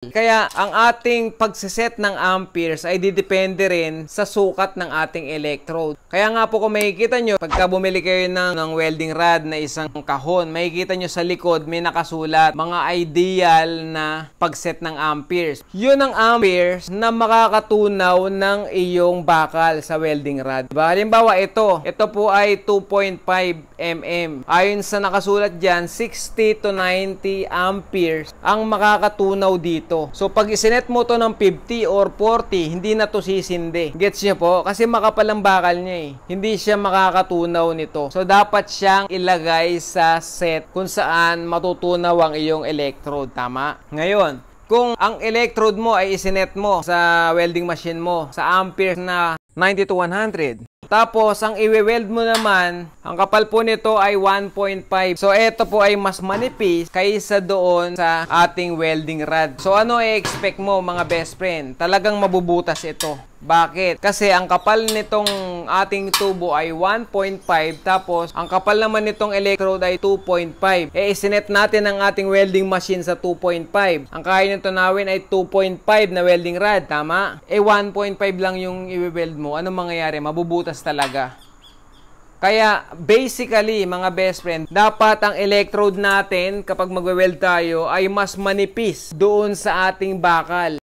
Kaya ang ating pagsiset ng amperes ay didepende rin sa sukat ng ating electrode. Kaya nga po kung makikita nyo, pagka bumili kayo ng welding rod na isang kahon, makikita nyo sa likod may nakasulat mga ideal na pagset ng amperes. Yun ang amperes na makakatunaw ng iyong bakal sa welding rod. Diba? Halimbawa ito po ay 2.5 mm. Ayon sa nakasulat dyan, 60 to 90 amperes ang makakatunaw dito. So, pag isinet mo to ng 50 or 40, hindi na to sisindi. Gets niyo po? Kasi makapal ang bakal niya eh. Hindi siya makakatunaw nito. So, dapat siyang ilagay sa set kung saan matutunaw ang iyong electrode. Tama? Ngayon, kung ang electrode mo ay isinet mo sa welding machine mo sa amperes na 90 to 100. Tapos, ang i-weld mo naman, ang kapal po nito ay 1.5. So, ito po ay mas manipis kaysa doon sa ating welding rod. So, ano i-expect mo mga best friend? Talagang mabubutas ito. Bakit? Kasi ang kapal nitong ating tubo ay 1.5 tapos ang kapal naman nitong electrode ay 2.5. Isinet natin ang ating welding machine sa 2.5. Ang kaya nito nawin ay 2.5 na welding rod, tama? 1.5 lang yung i-weld mo. Anong mangyayari? Mabubutas talaga. Kaya, basically, mga best friend, dapat ang electrode natin kapag magwe-weld tayo ay mas manipis doon sa ating bakal.